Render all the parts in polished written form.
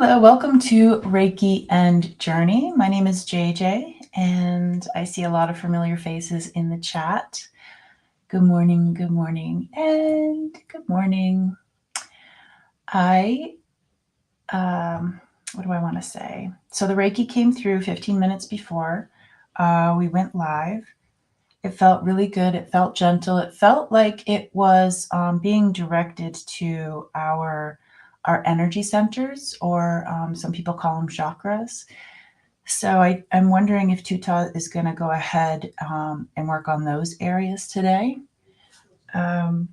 Hello, welcome to Reiki and Journey. My name is JJ, and I see a lot of familiar faces in the chat. Good morning, and good morning. What do I want to say? So the Reiki came through 15 minutes before we went live. It felt really good. It felt gentle. It felt like it was being directed to our energy centers, or some people call them chakras. So I'm wondering if Tuta is going to go ahead and work on those areas today. Um,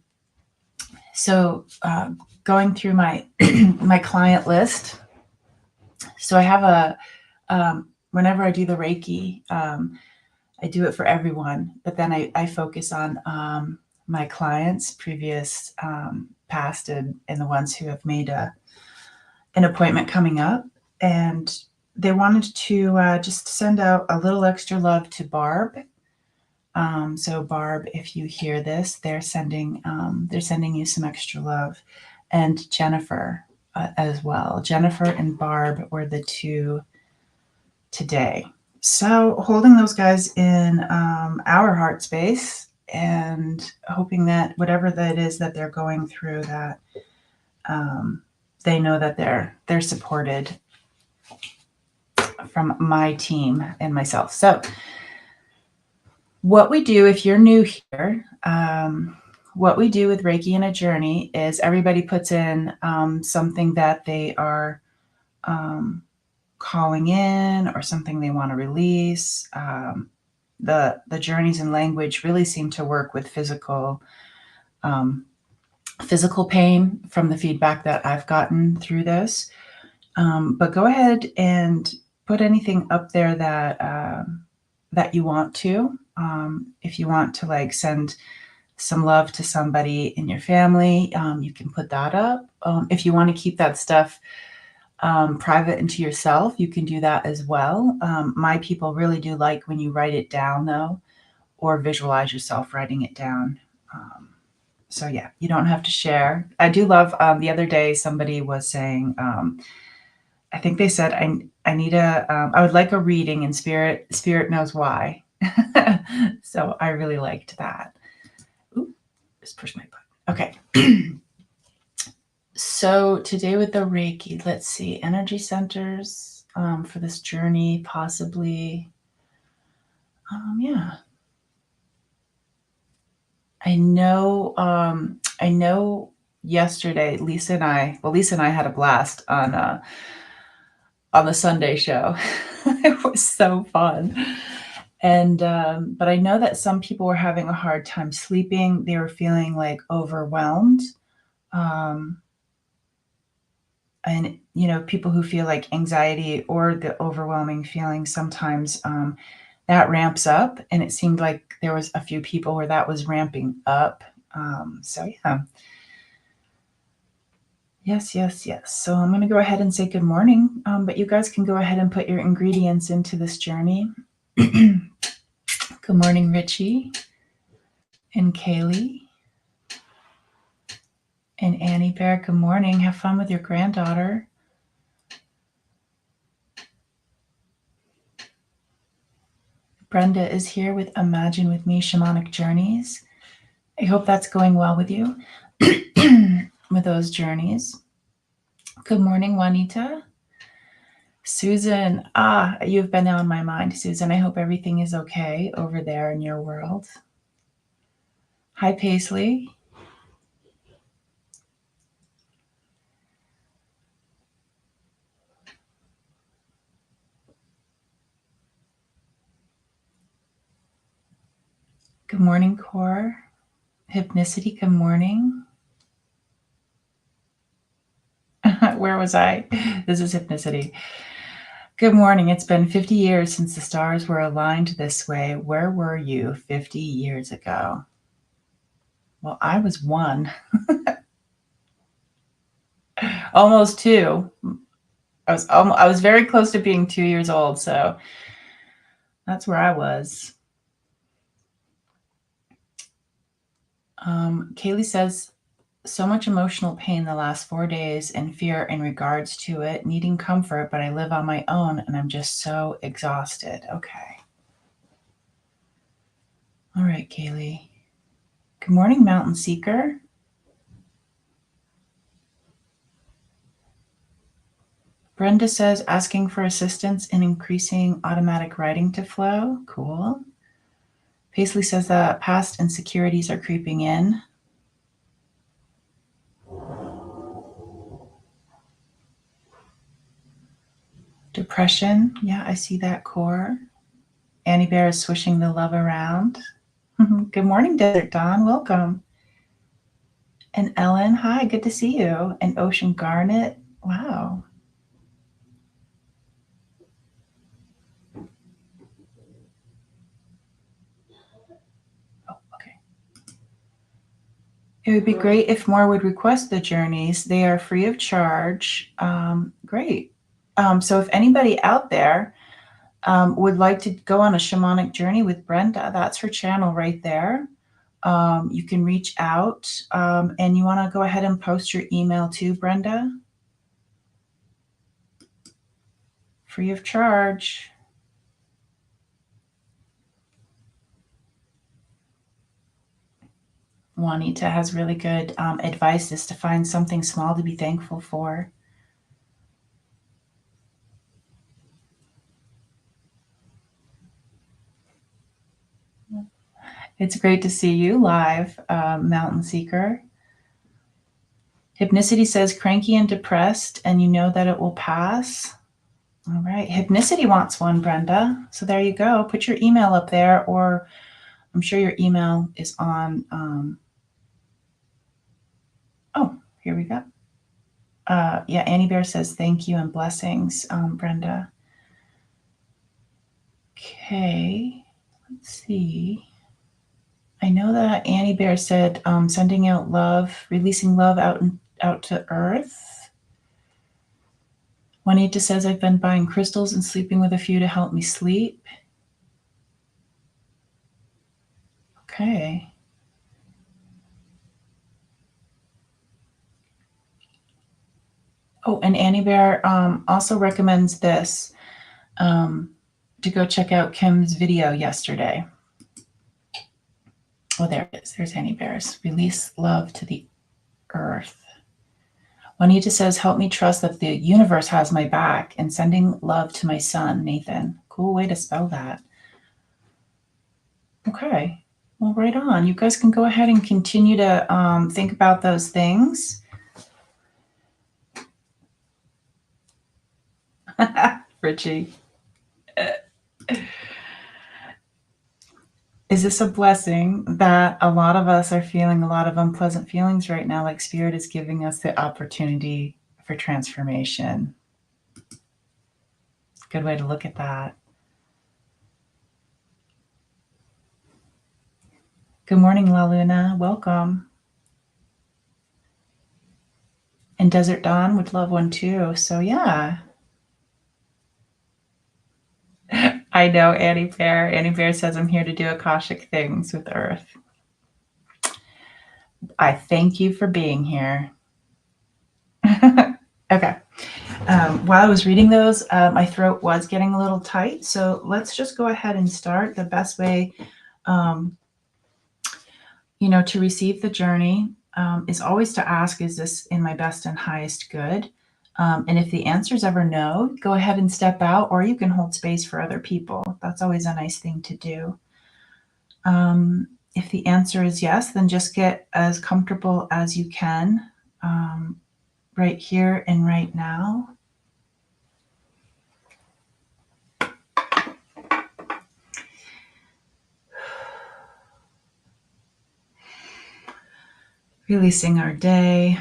so going through my my client list. So I have whenever I do the Reiki, I do it for everyone, but then I focus on my clients, previous, past, and the ones who have made an appointment coming up. And they wanted to just send out a little extra love to Barb. So Barb, if you hear this, they're sending you some extra love, and Jennifer as well. Jennifer and Barb were the two today. So holding those guys in our heart space, and hoping that whatever that is that they're going through, that they know that they're supported from my team and myself. So what we do, if you're new here, what we do with Reiki and a Journey is everybody puts in something that they are calling in, or something they want to release. The journeys and language really seem to work with physical pain, from the feedback that I've gotten through this. But go ahead and put anything up there that you want to. If you want to send some love to somebody in your family, you can put that up. If you want to keep that stuff private and to yourself, you can do that as well. My people really do like when you write it down, though, or visualize yourself writing it down. So yeah, you don't have to share. I do love, the other day somebody was saying, I think they said, I need I would like a reading, and spirit knows why. So I really liked that. Ooh, just push my button. Okay. So today with the Reiki, let's see, energy centers for this journey, possibly. Yeah. I know yesterday, Lisa and I had a blast on the Sunday show. It was so fun. And but I know that some people were having a hard time sleeping. They were feeling overwhelmed. And people who feel like anxiety or the overwhelming feeling, sometimes that ramps up, and it seemed like there was a few people where that was ramping up. So yeah. Yes. So I'm going to go ahead and say good morning, but you guys can go ahead and put your ingredients into this journey. Good morning, Richie and Kaylee and Annie Bear. Good morning. Have fun with your granddaughter. Brenda is here with Imagine With Me Shamanic Journeys. I hope that's going well with you with those journeys. Good morning, Juanita. Susan, you've been on my mind, Susan. I hope everything is okay over there in your world. Hi, Paisley. Good morning, Core. Hypnicity, good morning. Where was I? This is Hypnicity. Good morning. It's been 50 years since the stars were aligned this way. Where were you 50 years ago? Well, I was 1. Almost 2. I was very close to being 2 years old, so that's where I was. Kaylee says so much emotional pain the last 4 days and fear in regards to it, needing comfort, but I live on my own and I'm just so exhausted. Okay. All right, Kaylee. Good morning, Mountain Seeker. Brenda says asking for assistance in increasing automatic writing to flow. Cool. Paisley says that past insecurities are creeping in. Depression. Yeah, I see that core. Annie Bear is swishing the love around. Good morning, Desert Dawn. Welcome. And Ellen, hi, good to see you. And Ocean Garnet, wow. Oh, okay. It would be great if more would request the journeys. They are free of charge. Great. So if anybody out there would like to go on a shamanic journey with Brenda, that's her channel right there. You can reach out and you want to go ahead and post your email to Brenda. Free of charge. Juanita has really good advice is to find something small to be thankful for. It's great to see you live, Mountain Seeker. Hypnicity says cranky and depressed, and you know that it will pass. All right. Hypnicity wants one, Brenda. So there you go. Put your email up there, or I'm sure your email is on. Oh, here we go. Yeah, Annie Bear says thank you and blessings, Brenda. Okay, let's see. I know that Annie Bear said sending out love, releasing love out to earth. Juanita says I've been buying crystals and sleeping with a few to help me sleep. Okay. Oh, and Annie Bear also recommends this to go check out Kim's video yesterday. Oh, there it is. There's Annie Bear's. Release love to the earth. Juanita says, help me trust that the universe has my back and sending love to my son, Nathan. Cool way to spell that. Okay. Well, right on. You guys can go ahead and continue to think about those things. Richie. Is this a blessing that a lot of us are feeling a lot of unpleasant feelings right now, like Spirit is giving us the opportunity for transformation? Good way to look at that. Good morning, La Luna. Welcome. And Desert Dawn would love one too. So yeah. I know Annie Bear. Annie Bear says I'm here to do Akashic things with Earth. I thank you for being here. Okay. While I was reading those, my throat was getting a little tight. So let's just go ahead and start. The best way, to receive the journey is always to ask, is this in my best and highest good? And if the answer is ever no, go ahead and step out, or you can hold space for other people. That's always a nice thing to do. If the answer is yes, then just get as comfortable as you can right here and right now. Releasing our day.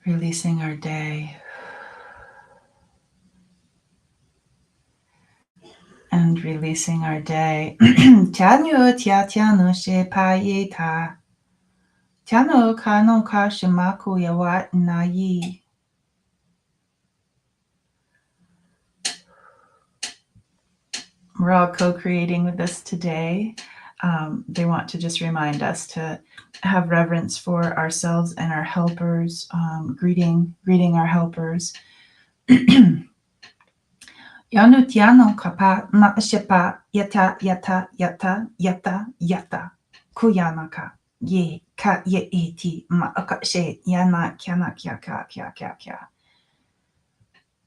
Releasing our day. And releasing our day. Tianyu tia tiano she pa ye ta. Tiano ka no ka shimaku yawat na yi. We're all co-creating with this today. They want to just remind us to have reverence for ourselves and our helpers, greeting our helpers. Yanu tiano kapa ma shepa yata yata yata yata yata kuyanaka ye ka ye eti ma akashe yana kyana kya kya kya kya kya.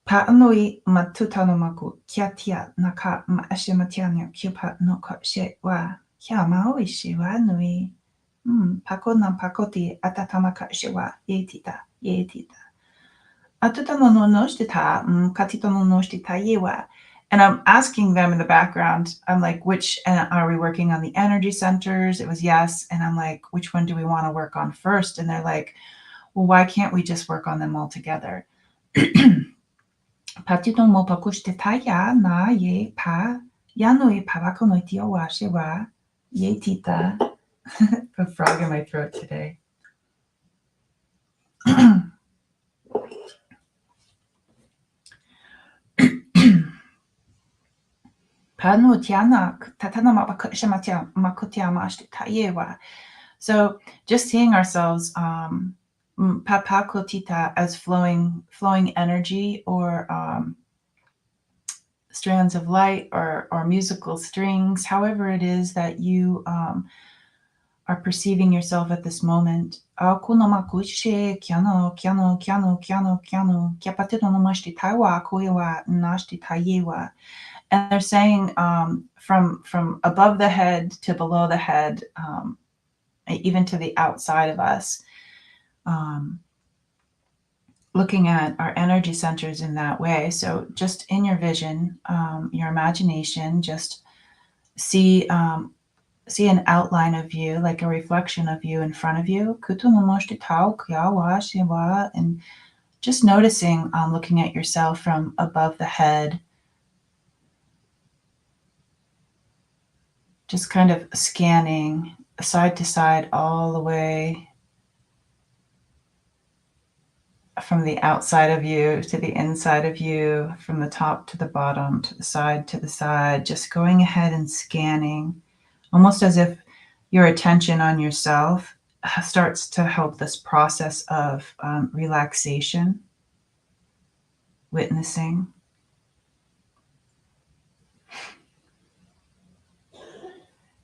Pa'anoi matutanomaku kiatia naka ma'ashimatiana cupa no ka she wa kya maoi shi wa nui. Pako na pakoti atatamaka she wa yetita yetita. Atutano no noshita katito no noshita yewa. And I'm asking them in the background, I'm like, which are we working on the energy centers? It was yes. And I'm like, which one do we want to work on first? And they're like, well, why can't we just work on them all together? Patito mo pakushte taya na ye pa yanui pavako no tio wa shewa ye tita. A frog in my throat today. So just seeing ourselves as flowing energy, or strands of light, or musical strings, however it is that you are perceiving yourself at this moment. And they're saying from above the head to below the head, even to the outside of us, looking at our energy centers in that way. So just in your vision, your imagination, just see an outline of you, like a reflection of you in front of you. And just noticing, looking at yourself from above the head, just kind of scanning side to side all the way from the outside of you to the inside of you, from the top to the bottom, to the side, just going ahead and scanning, almost as if your attention on yourself starts to help this process of relaxation, witnessing.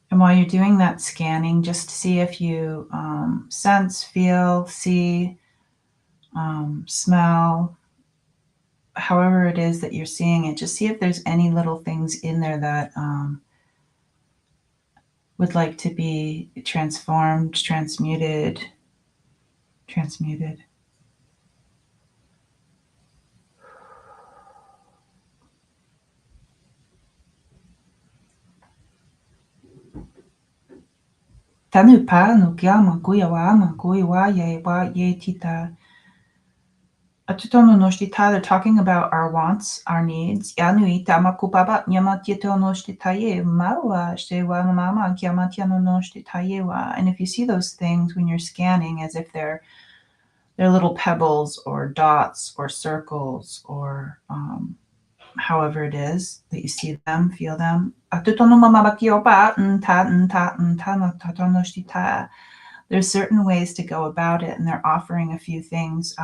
And while you're doing that scanning, just see if you sense, feel, see, smell, however it is that you're seeing it, just see if there's any little things in there that would like to be transformed, transmuted. Tanu pa no kiama kuya wa ye tita. Atutono no shita, they're talking about our wants, our needs. Yanui tamakupaba nyamatieto no shitaye mawa shewa mama kiamatiano no shitayewa. And if you see those things when you're scanning, as if they're little pebbles or dots or circles, or however it is that you see them, feel them. There's certain ways to go about it, and they're offering a few things.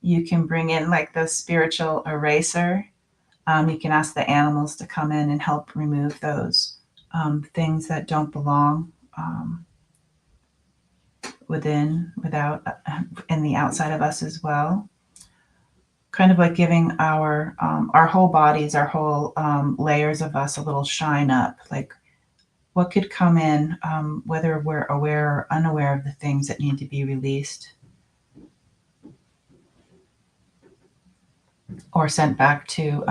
You can bring in like the spiritual eraser. You can ask the animals to come in and help remove those things that don't belong without, in the outside of us as well. Kind of like giving our whole bodies, our whole layers of us a little shine up. Like what could come in, whether we're aware or unaware of the things that need to be released or sent back to,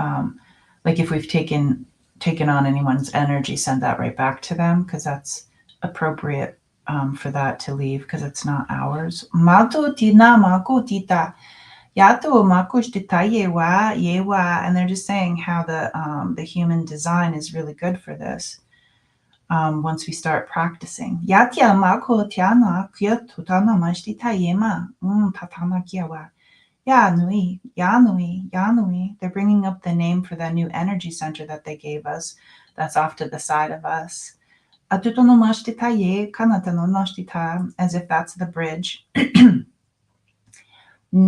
like if we've taken on anyone's energy, send that right back to them, because that's appropriate for that to leave, because it's not ours. And they're just saying how the human design is really good for this. Once we start practicing. Yanui, Yanui, Yanui. They're bringing up the name for the new energy center that they gave us that's off to the side of us. Atuto no mashtita ye, kanata no mashtita, as if that's the bridge.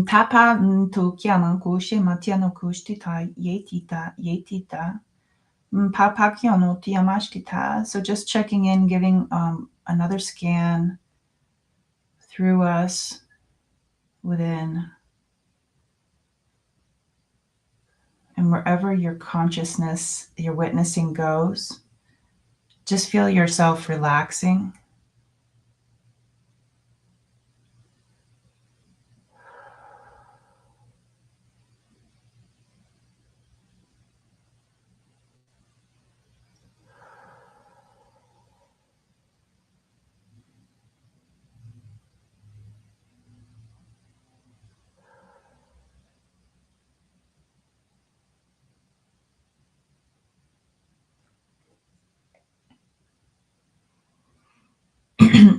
Tapa to kiana kushe matiano kushtita, yetita, yetita. Papa kiano tiamashtita. So just checking in, giving another scan through us, within, and wherever your consciousness, your witnessing goes, just feel yourself relaxing.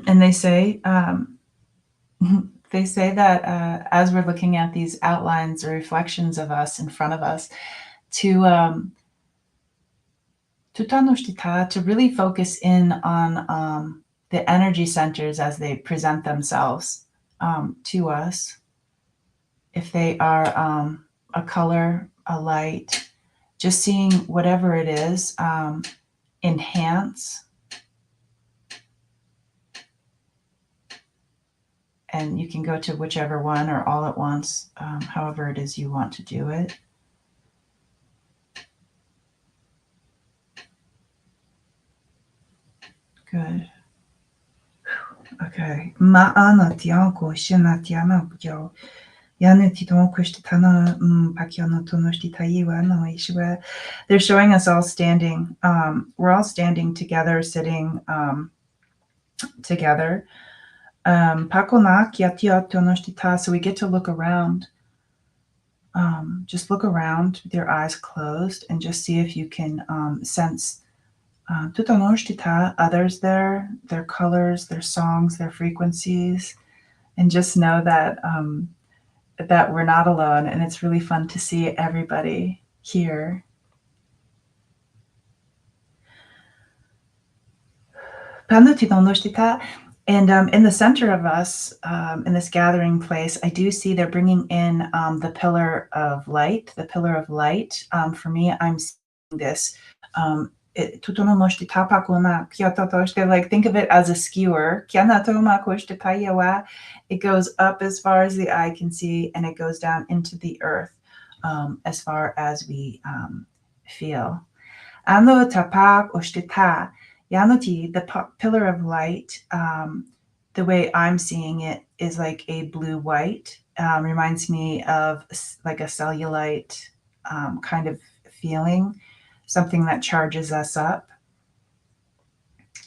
And they say that as we're looking at these outlines or reflections of us in front of us, to to really focus in on the energy centers as they present themselves to us. If they are a color, a light, just seeing whatever it is, enhance. And you can go to whichever one or all at once, however it is you want to do it. Good. Okay. Ma'ana tianko shina tiana yo. Yana titon kushtana pakiano tonoshti taiwa no ishwa. They're showing us all standing. We're all standing together, sitting together. Pakona kiatio tonoshti, so we get to look around. Just look around with your eyes closed and just see if you can sense others there, their colors, their songs, their frequencies, and just know that that we're not alone, and it's really fun to see everybody here. And in the center of us, in this gathering place, I do see they're bringing in the pillar of light. The pillar of light. For me, I'm seeing this. Like, think of it as a skewer. It goes up as far as the eye can see, and it goes down into the earth as far as we feel. Yanoti, the pillar of light, the way I'm seeing it is like a blue-white. Reminds me of like a cellulite kind of feeling, something that charges us up,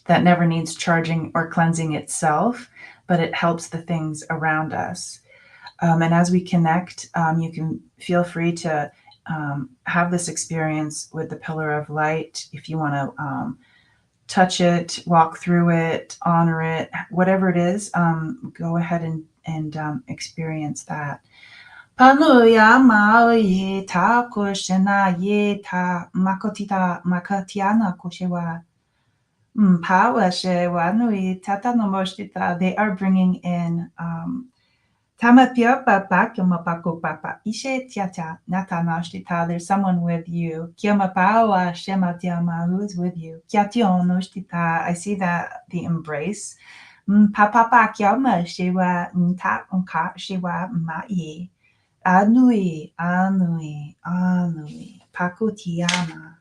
that never needs charging or cleansing itself, but it helps the things around us. And as we connect, you can feel free to have this experience with the pillar of light. If you want to touch it, walk through it, honor it, whatever it is, go ahead and experience that. Panuya maoye ta koshena ye ta makotita makatiana koshewa. Pawa nui tata no moshita. They are bringing in Tamapia papa kiomapako papa ishe tiata nata nashtita. There's someone with you. Kiomapawa shematiama, who is with you. Kiation noshtita. I see that the embrace. Papa kioma shewa nta unka shewa mai. Anui, anui, anui. Pakutiana.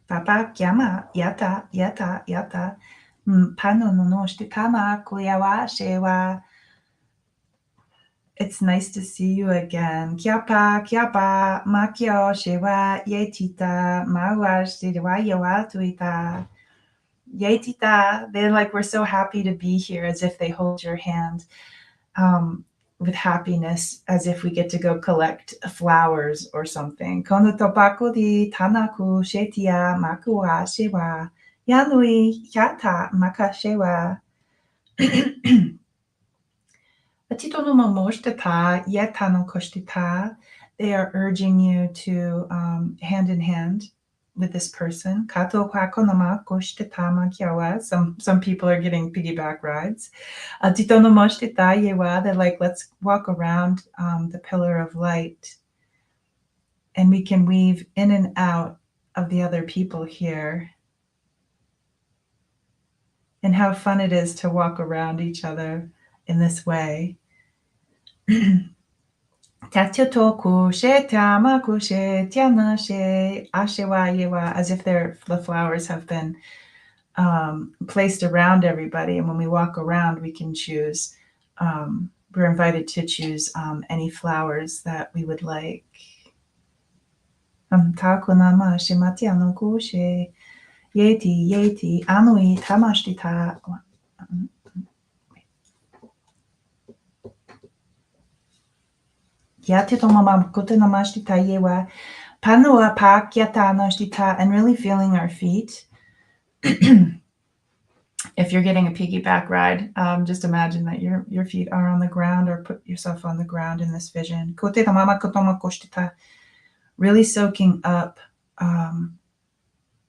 Papa kiama yata yata yata. Pano no no shtikama kuyawa shewa. It's nice to see you again. Kiapa, kiapa, makio shewa yetita, mawa shewa yawa tuita. Yetita. They're like, we're so happy to be here, as if they hold your hand. with happiness, as if we get to go collect flowers or something. Kono topako di tanaku shetia makua shewa. Yanui yata makashewa. Atito no momoshtata yeta no koshtita. They are urging you to hand in hand with this person. Kato kwako nama koshtita makiawa. Some people are getting piggyback rides. Atito no moshtita yewa. They're like, let's walk around the pillar of light, and we can weave in and out of the other people here. And how fun it is to walk around each other in this way. As if the flowers have been placed around everybody, and when we walk around, we can choose. We're invited to choose any flowers that we would like. Yeti, yeti, anui, tamashtita. And really feeling our feet. If you're getting a piggyback ride, just imagine that your feet are on the ground, or put yourself on the ground in this vision. Really soaking up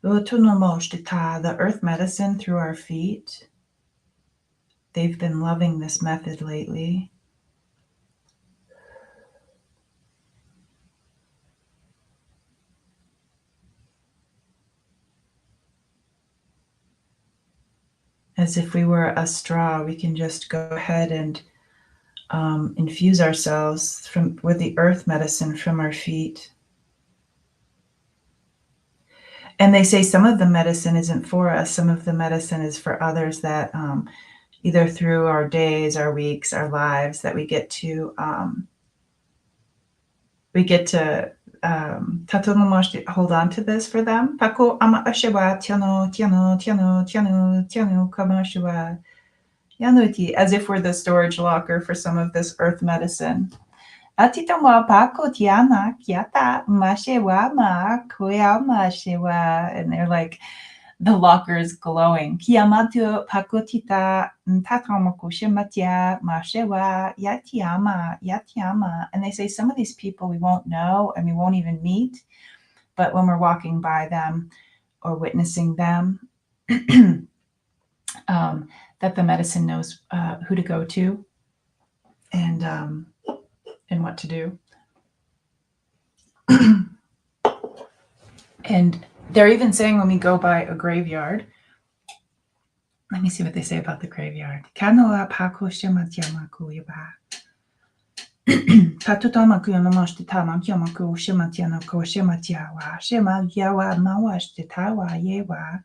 the earth medicine through our feet. They've been loving this method lately. As if we were a straw, we can just go ahead and infuse ourselves with the earth medicine from our feet. And they say some of the medicine isn't for us. Some of the medicine is for others, that either through our days, our weeks, our lives, that we get to hold on to this for them. Pako ama ashewa tiano tiano tiano tiano tiano kamashiwa yanuti, as if we're the storage locker for some of this earth medicine. Atitama pako tiana kiata mashewa ma koyama shewa, and they're like, the locker is glowing. Kiamatu pakotita tatamako shimatia mashewa yatiama. And they say some of these people we won't know and we won't even meet, but when we're walking by them or witnessing them, that the medicine knows who to go to and what to do. And they're even saying when we go by a graveyard, let me see what they say about the graveyard. Kanoa pako shimatiamaku yaba. Tatutamaku yamamashtitama kyamaku shimatianako shimatiawa. Shima yawa mawashtitawa yewa.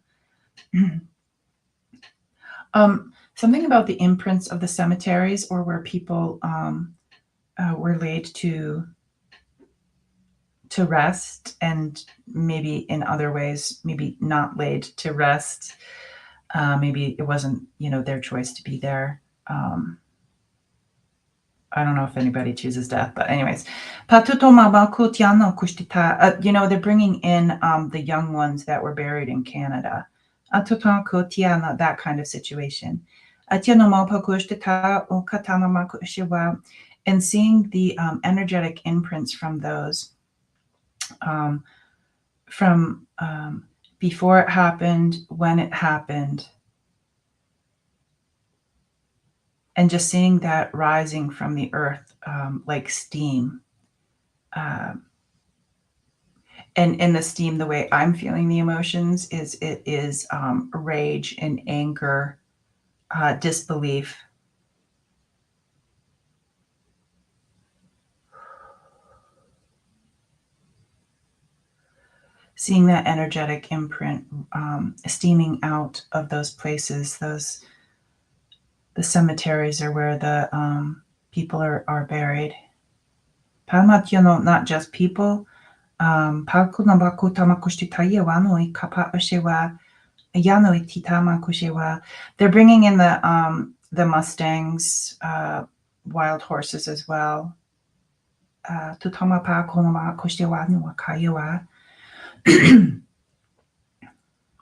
Something about the imprints of the cemeteries, or where people were laid to rest, and maybe in other ways, maybe not laid to rest. Maybe it wasn't, their choice to be there. I don't know if anybody chooses death, but anyways, they're bringing in the young ones that were buried in Canada. That kind of situation. And seeing the energetic imprints from those, from before it happened, when it happened, and just seeing that rising from the earth like steam. And in the steam, the way I'm feeling the emotions is rage and anger, disbelief. Seeing that energetic imprint steaming out of those places, the cemeteries are where the people are buried. Not just people. They're bringing in the Mustangs, wild horses as well. Tutama pa konoma koshtewa nuwa kayewa.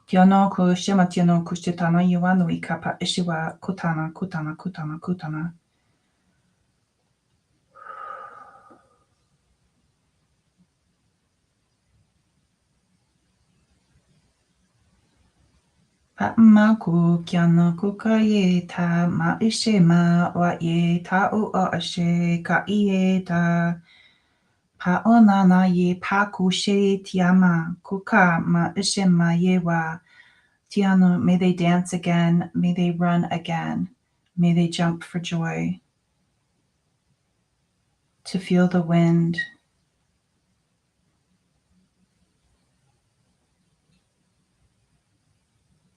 Tiono kushima tiono kushtitana yuwa nui kapa ishiwa kutana kutana kutana kutana. Ma ku kiana kukaye ta ma ishe ma wa ye ta o ashe ka ie ta. Pa onana ye pa kushe tiama kuka ma ishe ma ye wa. Tiano, may they dance again, may they run again, may they jump for joy. To feel the wind.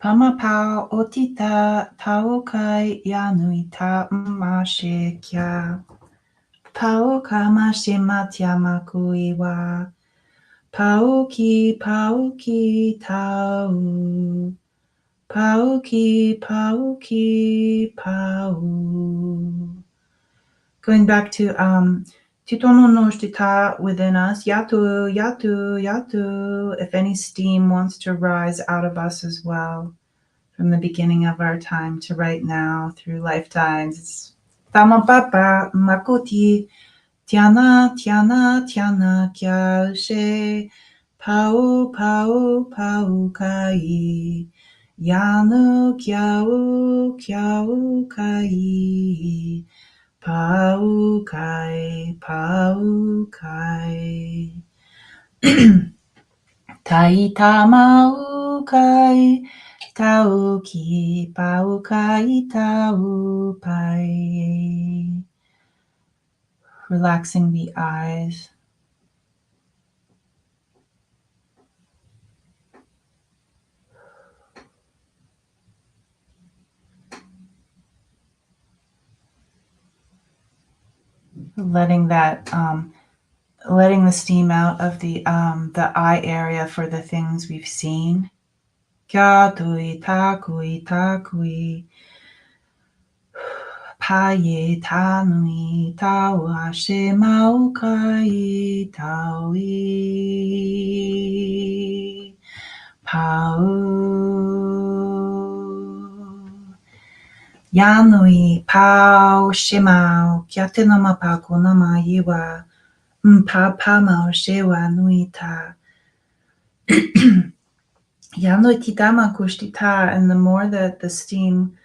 Pama pao otita taokai yanui ta mashe kya. Pao kamashe matyama kuiwa. Paoki paoki tau. Paoki paoki pau. Going back to Titono no Shtita within us, Yatu, Yatu, Yatu, if any steam wants to rise out of us as well, from the beginning of our time to right now, through lifetimes. It's Tamapapa, Makoti, Tiana, Tiana, Tiana, Kyashe, Pau, Pau, Pau, Kai, Yanu, Kyau, Kyau, Kai. Paukai, paukai. Taita maukai, tauki, paukai, taupai. Relaxing the eyes. Letting that letting the steam out of the eye area for the things we've seen. Kya tui takui takui. Paye tanui tawa she maukai taui. Pau. Yanui pau shimau kyatinama pakunama yiwa. Papa mau shewa nuita. Yanui titama kushtita, and the more that the steam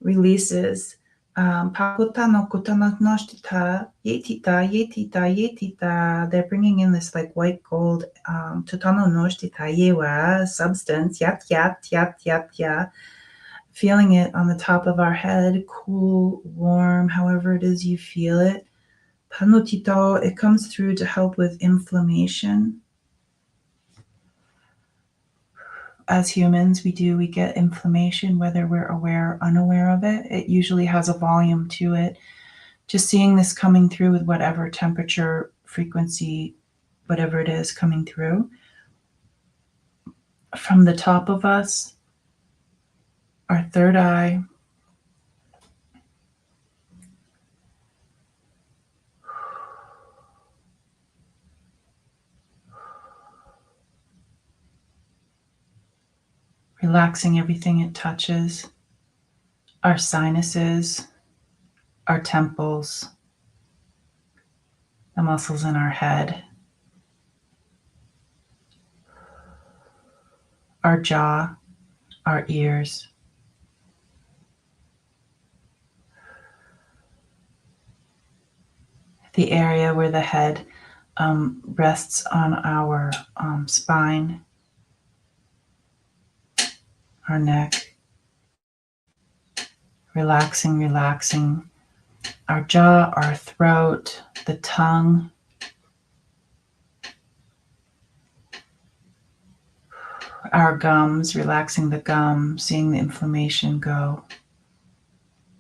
releases, pakota no kutana noshtita, yetita, yetita, yetita, they're bringing in this like white gold, tutano noshtita yewa substance, yat, yat, yat, yat, yat, feeling it on the top of our head, cool, warm, however it is you feel it. Panutito, it comes through to help with inflammation. As humans, we get inflammation, whether we're aware or unaware of it. It usually has a volume to it. Just seeing this coming through with whatever temperature, frequency, whatever it is coming through. From the top of us, our third eye, relaxing everything it touches, our sinuses, our temples, the muscles in our head, our jaw, our ears, the area where the head rests on our spine, our neck, relaxing, relaxing our jaw, our throat, the tongue, our gums, relaxing the gum, seeing the inflammation go.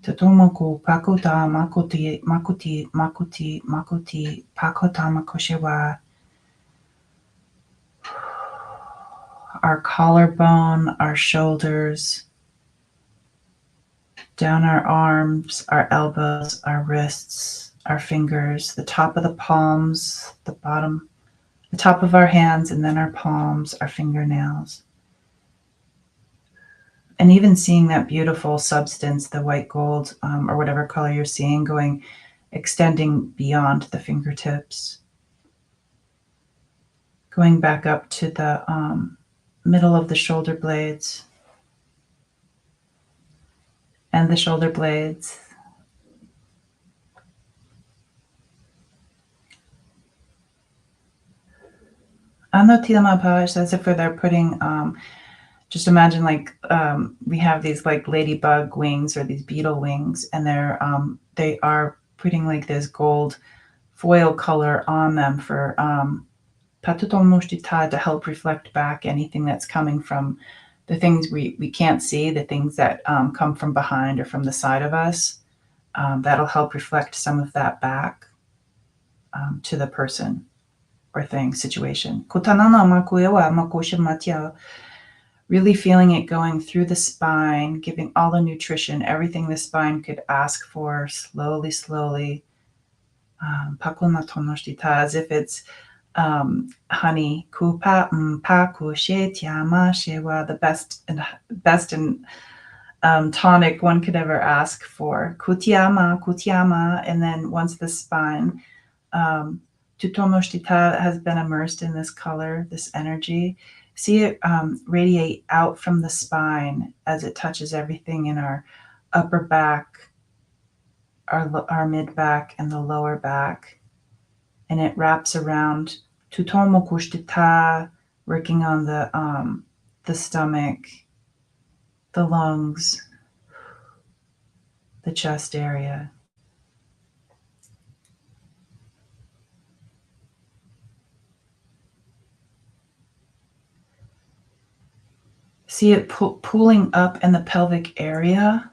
Tatomoku pakota makuti makuti makuti makuti pakota makoshewa. Our collarbone, our shoulders, down our arms, our elbows, our wrists, our fingers, the top of the palms, the bottom, the top of our hands, and then our palms, our fingernails. And even seeing that beautiful substance, the white gold, or whatever color you're seeing, extending beyond the fingertips, going back up to the middle of the shoulder blades and the shoulder blades. As if they're putting, just imagine we have these like ladybug wings or these beetle wings, and they are putting like this gold foil color on them for to help reflect back anything that's coming from the things we can't see, the things that come from behind or from the side of us. That'll help reflect some of that back to the person or thing, situation. Really feeling it going through the spine, giving all the nutrition, everything the spine could ask for, slowly, slowly. As if it's honey, the best and tonic one could ever ask for. Kutiama, and then once the spine, Tutomoshtita has been immersed in this color, this energy. See it radiate out from the spine as it touches everything in our upper back, our mid back, and the lower back. And it wraps around Tutomokushtita, working on the stomach, the lungs, the chest area. See it pulling up in the pelvic area,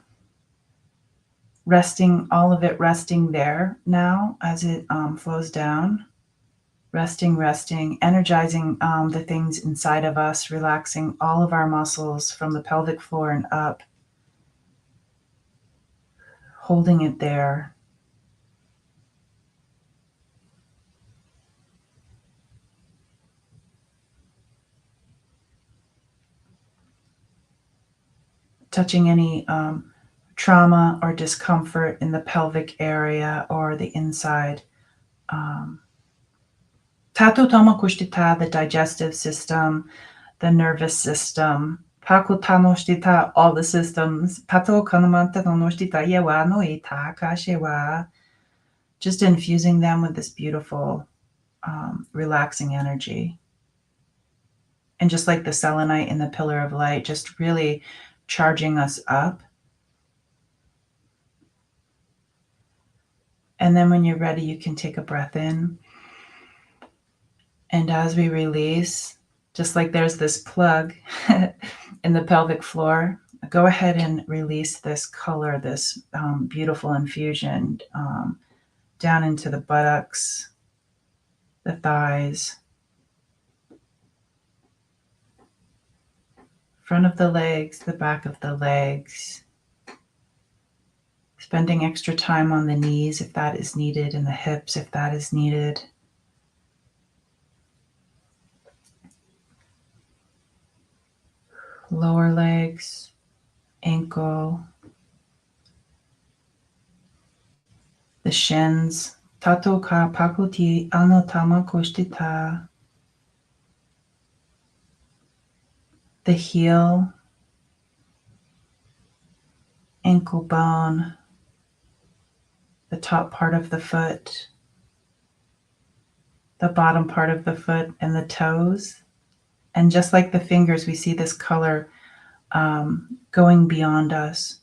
all of it resting there now as it flows down. Resting, energizing the things inside of us, relaxing all of our muscles from the pelvic floor and up, holding it there. Touching any trauma or discomfort in the pelvic area or the inside. Tato Tomakushtita, the digestive system, the nervous system. Pakutanoshita, all the systems. Pato Kanamanta Nonoshtita Yewa no Ita Kashewa. Just infusing them with this beautiful, relaxing energy. And just like the selenite in the pillar of light, just really charging us up. And then when you're ready, you can take a breath in. And as we release, just like there's this plug in the pelvic floor, go ahead and release this color, this beautiful infusion down into the buttocks, the thighs, front of the legs, the back of the legs. Spending extra time on the knees if that is needed, and the hips if that is needed. Lower legs, ankle, the shins. Tato ka pakuti anotama koshtita. The heel, ankle bone, the top part of the foot, the bottom part of the foot, and the toes. And just like the fingers, we see this color going beyond us.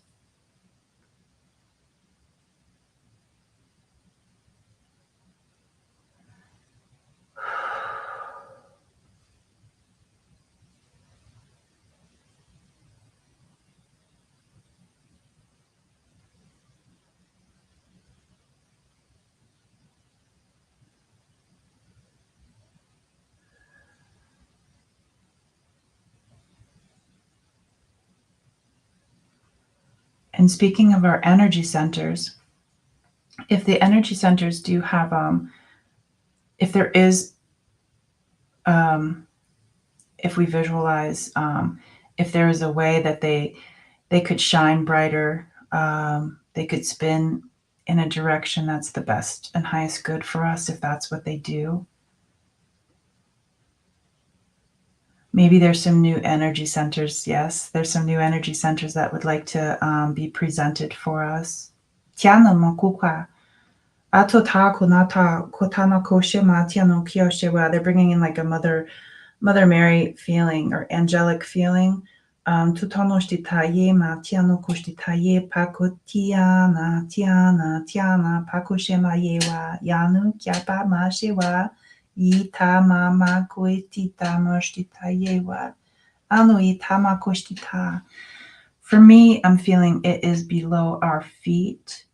And speaking of our energy centers, if the energy centers do have, if there is, if we visualize, if there is a way that they could shine brighter, they could spin in a direction that's the best and highest good for us, if that's what they do. Maybe there's some new energy centers. Yes, there's some new energy centers that would like to be presented for us. Tiana mokuka. Ato ta konata kotana koshima tiano kiyoshiwa. They're bringing in like a Mother Mary feeling or angelic feeling. Tutano shtitaye ma tiano kushtitaye pakotiana tiana pakoshima yewa yanu kyapa ma shewa ita mama koitita moshtitayewa anu itama koshtita. For me, I'm feeling it is below our feet.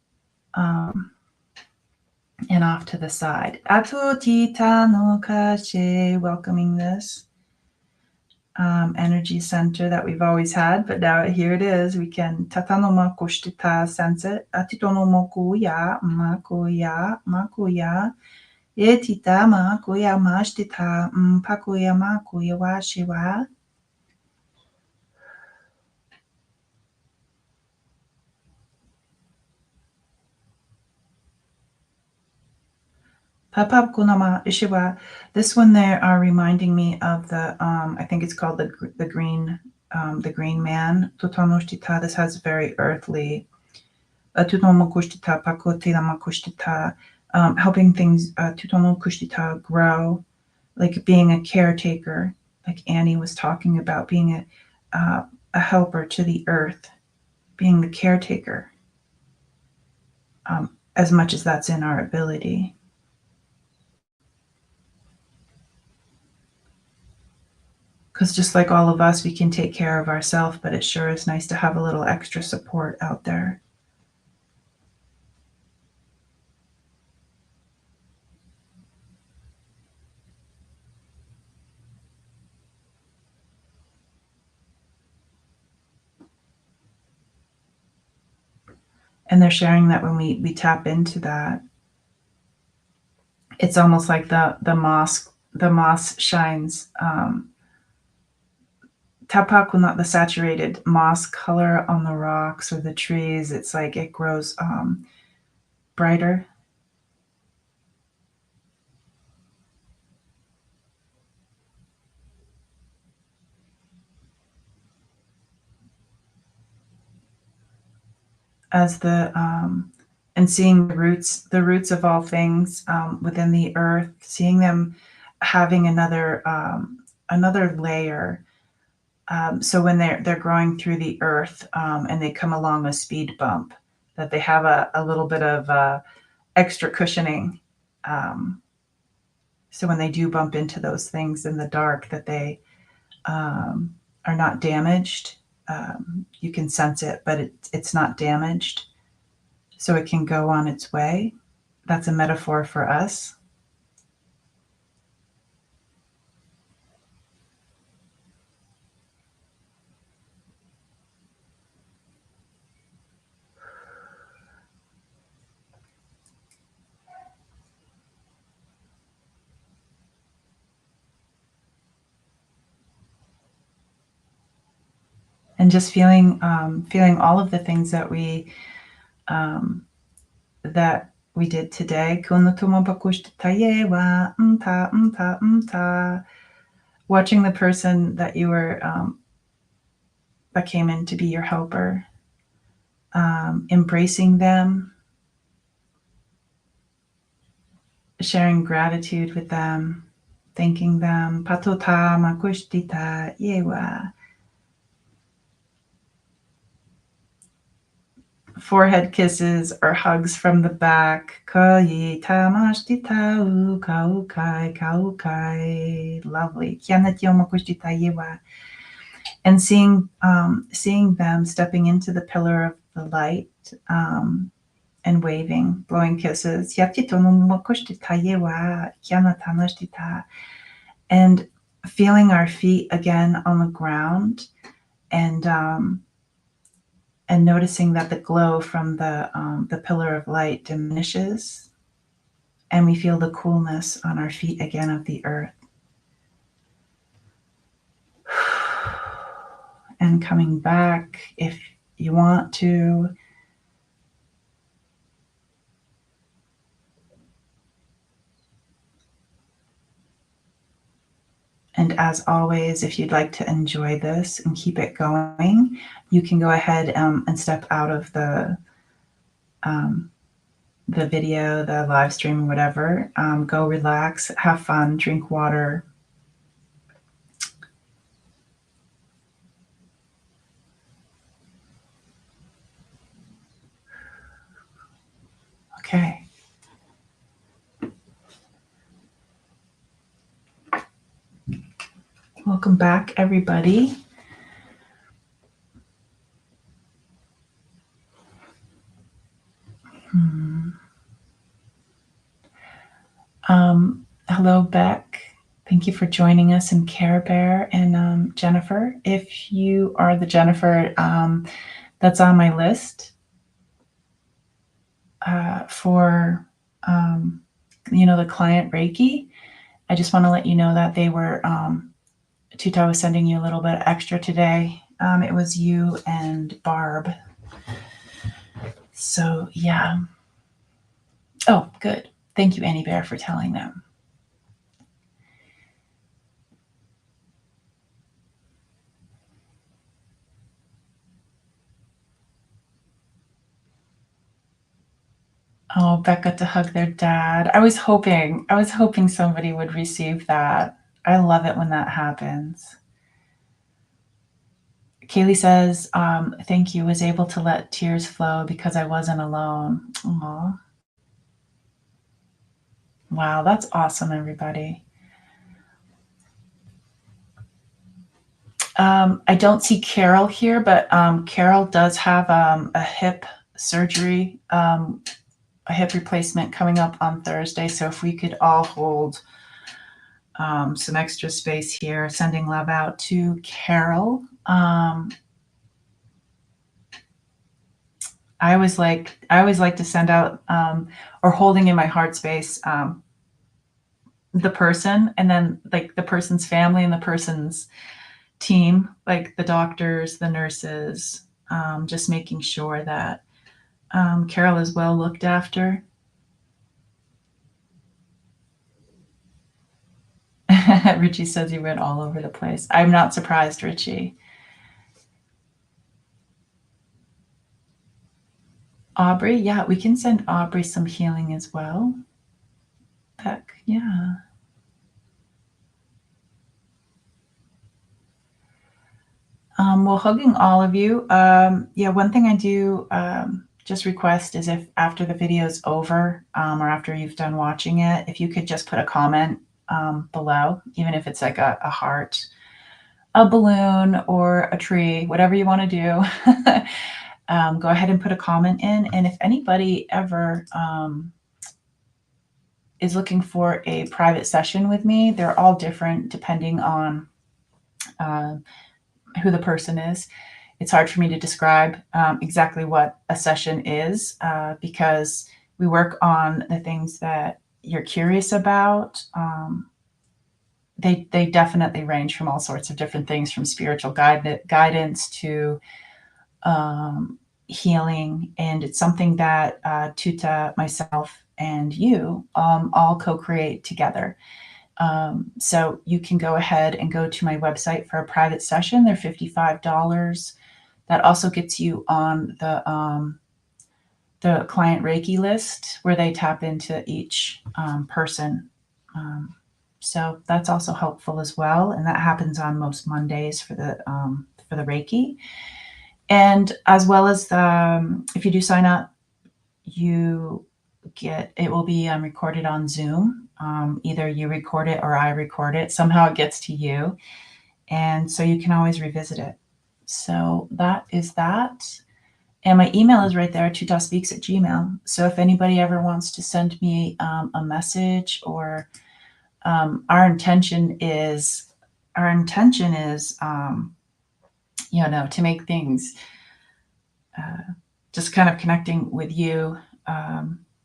And off to the side. Atutita no kashe, welcoming this energy center that we've always had, but now here it is. We can tatanoma koshtita sense it. Atitono mokuya, makuya, etita makuya mashtita, pakuya makuya washiwa. This one there are reminding me of the I think it's called the green man. This has very earthly helping things grow, like being a caretaker, like Annie was talking about, being a helper to the earth, being the caretaker, as much as that's in our ability. Because just like all of us, we can take care of ourselves, but it sure is nice to have a little extra support out there. And they're sharing that when we tap into that, it's almost like the moss shines. Tapaku, not the saturated moss color on the rocks or the trees. It's like it grows brighter. As and seeing the roots of all things within the earth, seeing them having another layer. So when they're growing through the earth and they come along a speed bump, that they have a little bit of extra cushioning. So when they do bump into those things in the dark, that they are not damaged. You can sense it, but it's not damaged. So it can go on its way. That's a metaphor for us. And just feeling all of the things that we did today. Watching the person that you were that came in to be your helper, embracing them, sharing gratitude with them, thanking them. Patota makushtita yewa. Forehead kisses or hugs from the back. Lovely. And seeing them stepping into the pillar of the light and waving, blowing kisses. And feeling our feet again on the ground and and noticing that the glow from the pillar of light diminishes, and we feel the coolness on our feet again of the earth. And coming back if you want to. And as always, if you'd like to enjoy this and keep it going, you can go ahead and step out of the video, the live stream, whatever. Go relax, have fun, drink water. Okay. Welcome back, everybody. Hello, Beck. Thank you for joining us, and Care Bear and Jennifer. If you are the Jennifer that's on my list for, the client Reiki, I just want to let you know that they were, Tuta was sending you a little bit extra today. It was you and Barb. So, yeah. Oh, good. Thank you, Annie Bear, for telling them. Oh, Beck got to hug their dad. I was hoping somebody would receive that. I love it when that happens. Kaylee says, thank you, was able to let tears flow because I wasn't alone. Aww. Wow, that's awesome, everybody. I don't see Carol here, but Carol does have a hip surgery, a hip replacement coming up on Thursday. So if we could all hold some extra space here, sending love out to Carol. I always like to send out or holding in my heart space the person, and then like the person's family and the person's team, like the doctors, the nurses, just making sure that Carol is well looked after. Richie says he went all over the place. I'm not surprised, Richie. Aubrey, yeah, we can send Aubrey some healing as well. Beck, yeah. Well, hugging all of you. Yeah, one thing I do just request is if after the video is over or after you've done watching it, if you could just put a comment below, even if it's like a heart, a balloon, or a tree, whatever you want to do. Go ahead and put a comment in. And if anybody ever is looking for a private session with me, they're all different depending on who the person is. It's hard for me to describe exactly what a session is because we work on the things that you're curious about. They definitely range from all sorts of different things, from spiritual guidance to healing. And it's something that Tuta, myself, and you all co-create together. So you can go ahead and go to my website for a private session. They're $55. That also gets you on the client Reiki list where they tap into each person. So that's also helpful as well. And that happens on most Mondays for the Reiki. And as well as if you do sign up, it will be recorded on Zoom. Either you record it or I record it. Somehow it gets to you. And so you can always revisit it. So that is that. And my email is right there, tutaspeaks@gmail.com. So if anybody ever wants to send me a message, or our intention is, to make things just kind of connecting with you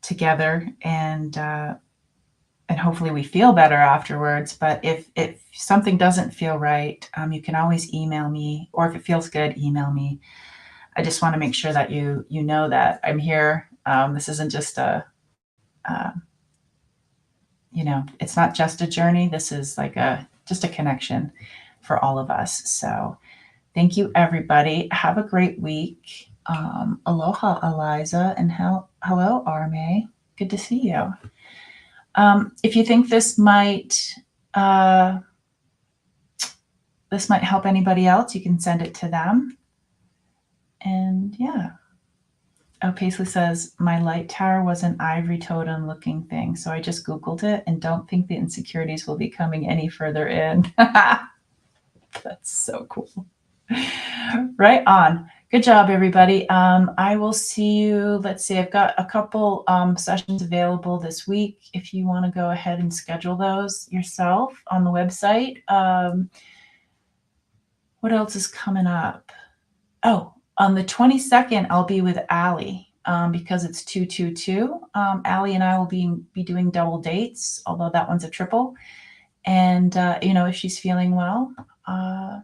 together, and hopefully we feel better afterwards. But if something doesn't feel right, you can always email me, or if it feels good, email me. I just want to make sure that you know that I'm here. This isn't just uh, it's not just a journey. This is like just a connection for all of us. So thank you, everybody. Have a great week. Aloha, Eliza, and hello, Arme. Good to see you. If you think uh, this might help anybody else, you can send it to them. And yeah. Oh, Paisley says, my light tower was an ivory totem looking thing. So I just Googled it and don't think the insecurities will be coming any further in. That's so cool. Right on. Good job, everybody. I will see you. Let's see, I've got a couple sessions available this week. If you want to go ahead and schedule those yourself on the website. What else is coming up? Oh, on the 22nd, I'll be with Allie because it's 222. Allie and I will be doing double dates, although that one's a triple. And, if she's feeling well.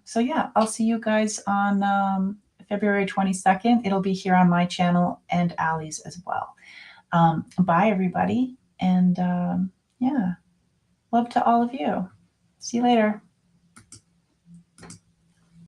So yeah, I'll see you guys on February 22nd. It'll be here on my channel and Allie's as well. Bye, everybody. And yeah, love to all of you. See you later.